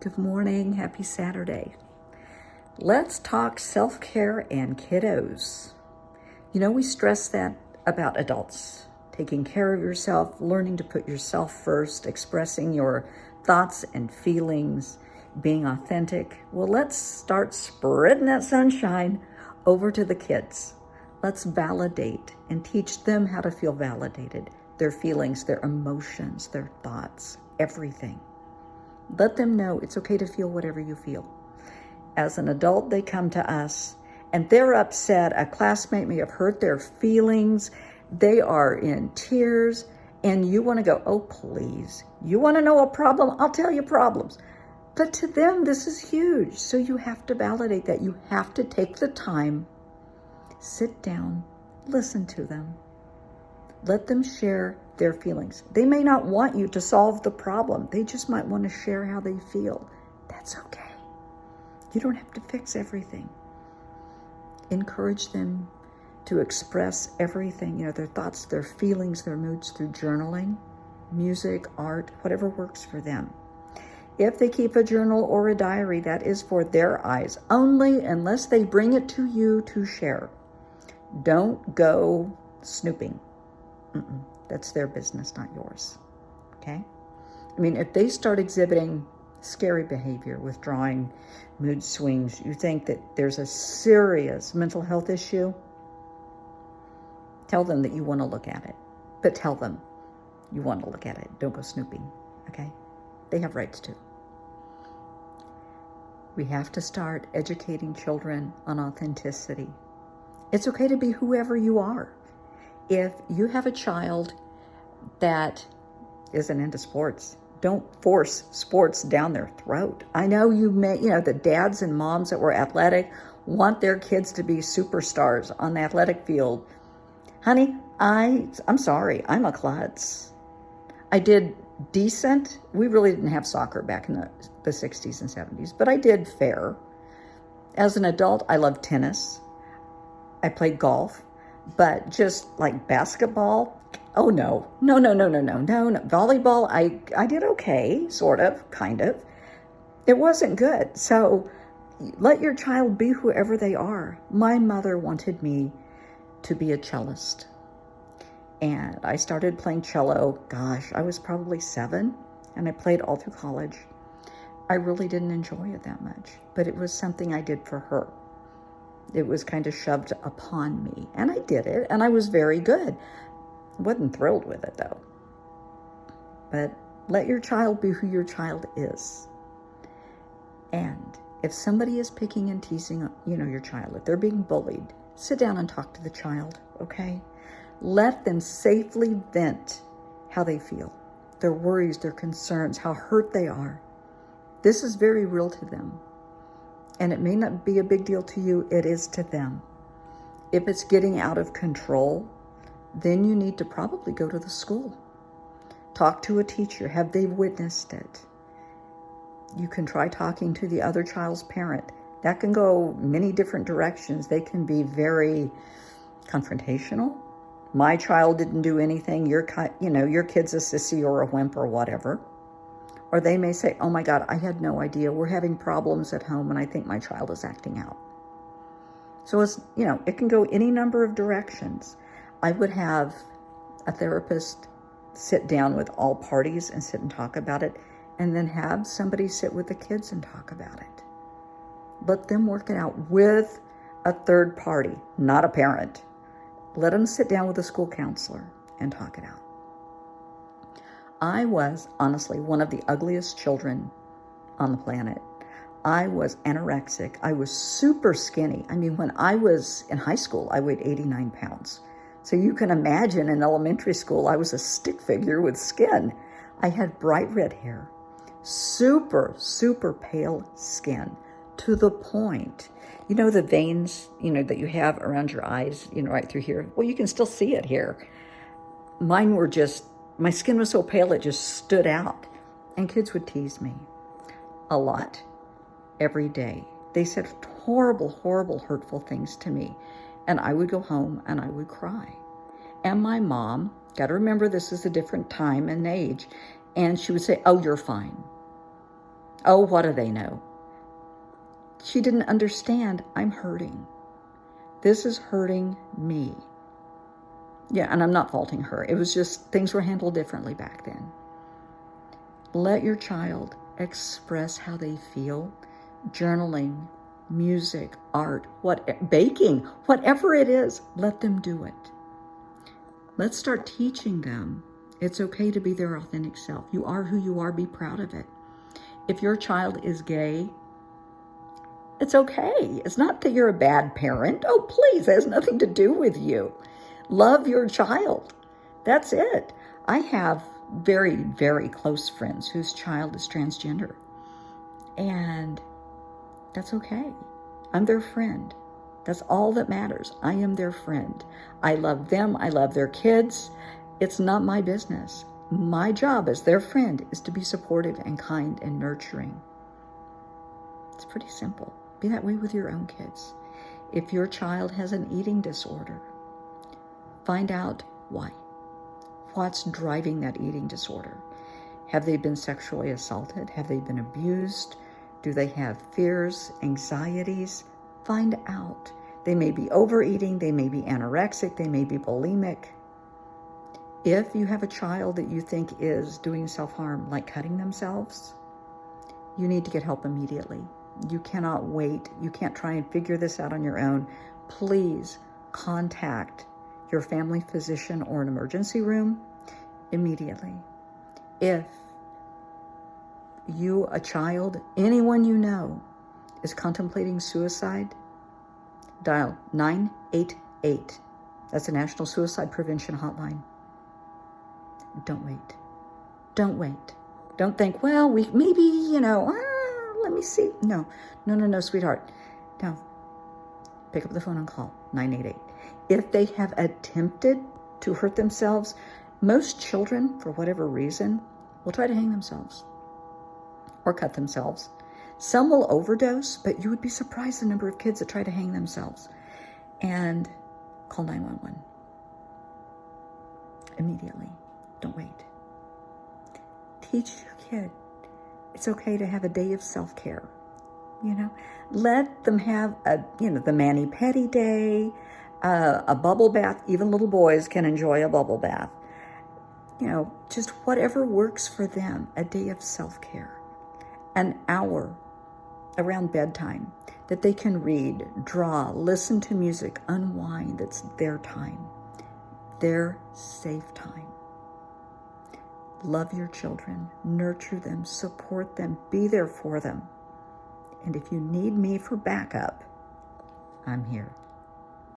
Good morning. Happy Saturday. Let's talk self-care and kiddos. You know, we stress that about adults. Taking care of yourself, learning to put yourself first, expressing your thoughts and feelings, being authentic. Well, let's start spreading that sunshine over to the kids. Let's validate and teach them how to feel validated. Their feelings, their emotions, their thoughts, everything. Let them know it's okay to feel whatever you feel. As an adult, they come to us and they're upset. A classmate may have hurt their feelings. They are in tears and you want to go, oh, please. You want to know a problem? I'll tell you problems. But to them, this is huge. So you have to validate that. You have to take the time, sit down, listen to them. Let them share their feelings. They may not want you to solve the problem. They just might want to share how they feel. That's okay. You don't have to fix everything. Encourage them to express everything, their thoughts, their feelings, their moods through journaling, music, art, whatever works for them. If they keep a journal or a diary, that is for their eyes only, unless they bring it to you to share. Don't go snooping. That's their business, not yours. Okay? I mean, if they start exhibiting scary behavior, withdrawing, mood swings, you think that there's a serious mental health issue, tell them that you want to look at it. But tell them you want to look at it. Don't go snooping. Okay? They have rights too. We have to start educating children on authenticity. It's okay to be whoever you are. If you have a child that isn't into sports, don't force sports down their throat. I know you may, the dads and moms that were athletic want their kids to be superstars on the athletic field. Honey, I'm sorry, I'm a klutz. I did decent. We really didn't have soccer back in the 60s and 70s, but I did fair. As an adult, I loved tennis. I played golf. But just like basketball, oh no. Volleyball, I did okay, sort of, kind of. It wasn't good. So let your child be whoever they are. My mother wanted me to be a cellist. And I started playing cello, I was probably 7, and I played all through college. I really didn't enjoy it that much, but it was something I did for her. It was kind of shoved upon me, and I did it, and I was very good. I wasn't thrilled with it, though. But let your child be who your child is. And if somebody is picking and teasing, your child, if they're being bullied, sit down and talk to the child, okay? Let them safely vent how they feel, their worries, their concerns, how hurt they are. This is very real to them. And it may not be a big deal to you, it is to them. If it's getting out of control, then you need to probably go to the school. Talk to a teacher. Have they witnessed it? You can try talking to the other child's parent. That can go many different directions. They can be very confrontational. My child didn't do anything. Your kid's a sissy or a wimp or whatever. Or they may say, oh my God, I had no idea. We're having problems at home and I think my child is acting out. So it can go any number of directions. I would have a therapist sit down with all parties and sit and talk about it, and then have somebody sit with the kids and talk about it. Let them work it out with a third party, not a parent. Let them sit down with a school counselor and talk it out. I was, honestly, one of the ugliest children on the planet. I was anorexic. I was super skinny. I mean, when I was in high school, I weighed 89 pounds. So you can imagine in elementary school, I was a stick figure with skin. I had bright red hair, super, super pale skin, to the point. The veins, that you have around your eyes, right through here. Well, you can still see it here. Mine were my skin was so pale, it just stood out. And kids would tease me a lot, every day. They said horrible, horrible, hurtful things to me. And I would go home and I would cry. And my mom, got to remember this is a different time and age, and she would say, oh, you're fine. Oh, what do they know? She didn't understand. I'm hurting. This is hurting me. Yeah, and I'm not faulting her. It was just things were handled differently back then. Let your child express how they feel. Journaling, music, art, baking, whatever it is, let them do it. Let's start teaching them it's okay to be their authentic self. You are who you are. Be proud of it. If your child is gay, it's okay. It's not that you're a bad parent. Oh, please, it has nothing to do with you. Love your child. That's it. I have very, very close friends whose child is transgender. And that's okay. I'm their friend. That's all that matters. I am their friend. I love them. I love their kids. It's not my business. My job as their friend is to be supportive and kind and nurturing. It's pretty simple. Be that way with your own kids. If your child has an eating disorder, find out why. What's driving that eating disorder? Have they been sexually assaulted? Have they been abused? Do they have fears, anxieties? Find out. They may be overeating, they may be anorexic, they may be bulimic. If you have a child that you think is doing self-harm, like cutting themselves, you need to get help immediately. You cannot wait. You can't try and figure this out on your own. Please contact your family physician or an emergency room immediately. If you, a child, anyone you know is contemplating suicide, dial 988. That's the National Suicide Prevention Hotline. Don't wait. Don't wait. Don't think, well, maybe, let me see. No, sweetheart. No. Pick up the phone and call 988. If they have attempted to hurt themselves, most children, for whatever reason, will try to hang themselves or cut themselves. Some will overdose, but you would be surprised the number of kids that try to hang themselves. And call 911 immediately. Don't wait. Teach your kid it's okay to have a day of self-care. Let them have the mani-pedi day, a bubble bath. Even little boys can enjoy a bubble bath. Just whatever works for them, a day of self-care. An hour around bedtime that they can read, draw, listen to music, unwind. It's their time, their safe time. Love your children, nurture them, support them, be there for them. And if you need me for backup, I'm here.